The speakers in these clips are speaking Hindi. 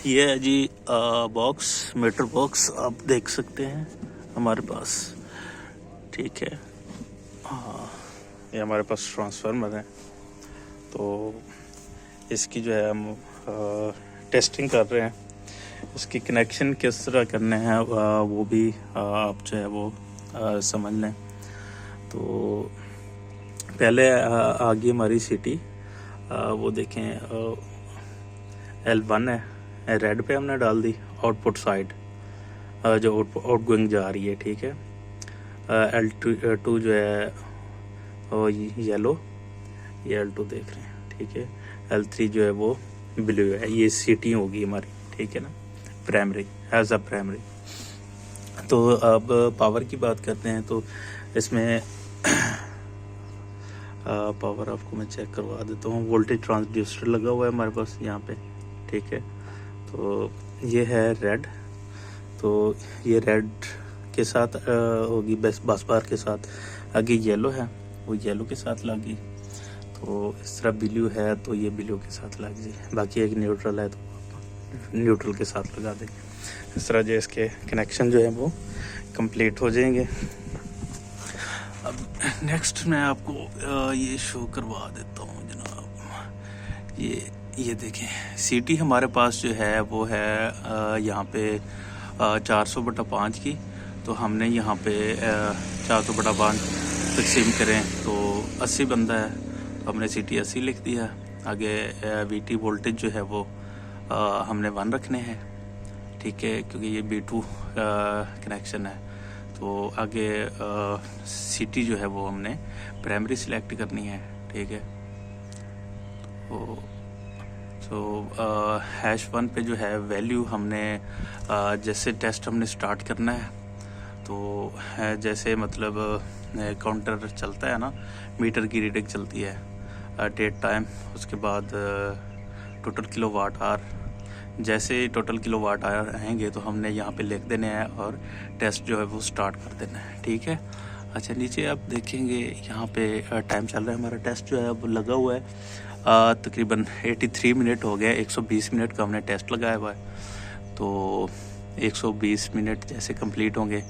ये है जी बॉक्स, मीटर बॉक्स आप देख सकते हैं हमारे पास। ठीक है, हाँ, ये हमारे पास ट्रांसफार्मर है। तो इसकी जो है हम टेस्टिंग कर रहे हैं। इसकी कनेक्शन किस तरह करने हैं वो भी आप जो है वो समझ लें। तो पहले आ गई हमारी सिटी, वो देखें L1 है, रेड पे हमने डाल दी आउटपुट साइड जो आउट गोइंग जा रही है। ठीक है, L2 जो है येलो, ये L2 देख रहे हैं। ठीक है, L3 जो है वो ब्लू है। ये सिटी होगी हमारी, ठीक है ना, प्राइमरी, एज अ प्राइमरी। तो अब पावर की बात करते हैं। तो इसमें पावर आपको मैं चेक करवा देता हूँ। वोल्टेज ट्रांसड्यूसर लगा हुआ है हमारे पास यहाँ पे। ठीक है, तो ये है रेड, तो ये रेड के साथ होगी बस बार के साथ। आगे येलो है, वो येलो के साथ लगी। तो इस तरह ब्लू है तो ये ब्लू के साथ लग जाए। बाकी एक न्यूट्रल है तो न्यूट्रल के साथ लगा देंगे। इस तरह जो इसके कनेक्शन जो है वो कंप्लीट हो जाएंगे। अब नेक्स्ट मैं आपको ये शो करवा देता हूँ जनाब। ये देखें, सीटी हमारे पास जो है वो है यहाँ पे 400/5 की। तो हमने यहाँ पे 400/5 तकसीम करें तो 80 बनता है। तो हमने सीटी 80 लिख दिया। आगे VT वोल्टेज जो है वो हमने 1 रखने हैं। ठीक है, क्योंकि ये B2 कनेक्शन है। तो आगे सिटी जो है वो हमने प्राइमरी सिलेक्ट करनी है। ठीक है, तो #1 पे जो है वैल्यू हमने जैसे टेस्ट हमने स्टार्ट करना है। तो जैसे मतलब काउंटर चलता है ना, मीटर की रीडिंग चलती है, डेट टाइम, उसके बाद टोटल किलोवाट आवर। जैसे टोटल किलोवाट आवर आएंगे तो हमने यहाँ पे लिख देने हैं और टेस्ट जो है वो स्टार्ट कर देना है। ठीक है, अच्छा नीचे आप देखेंगे यहाँ पे टाइम चल रहा है। हमारा टेस्ट जो है वो लगा हुआ है तकरीबन 83 मिनट हो गया। 120 मिनट का हमने टेस्ट लगाया हुआ है। तो 120 मिनट जैसे कंप्लीट होंगे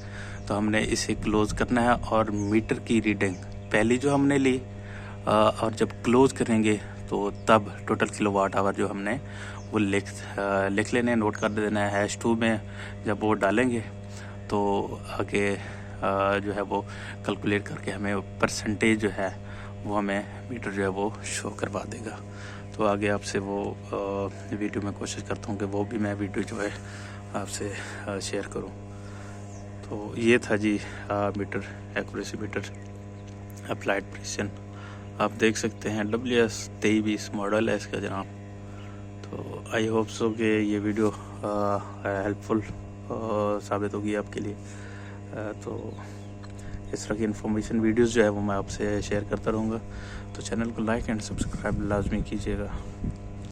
तो हमने इसे क्लोज़ करना है और मीटर की रीडिंग पहली जो हमने ली और जब क्लोज़ करेंगे तो तब टोटल किलोवाट आवर जो हमने वो लिख लेने, नोट कर देना है। #2 में जब वो डालेंगे तो आगे जो है वो कैलकुलेट करके हमें परसेंटेज जो है वो हमें मीटर जो है वो शो करवा देगा। तो आगे आपसे वो वीडियो में कोशिश करता हूँ कि वो भी मैं वीडियो जो है आपसे शेयर करूँ। तो ये था जी meter accuracy meter applied precision. आप देख सकते हैं WS2320 मॉडल है इसका जनाब। तो आई होप सो कि ये वीडियो हेल्पफुल साबित होगी आपके लिए। तो इस तरह की इन्फॉर्मेशन वीडियोस जो है वो मैं आपसे शेयर करता रहूँगा। तो चैनल को लाइक एंड सब्सक्राइब लाजमी कीजिएगा।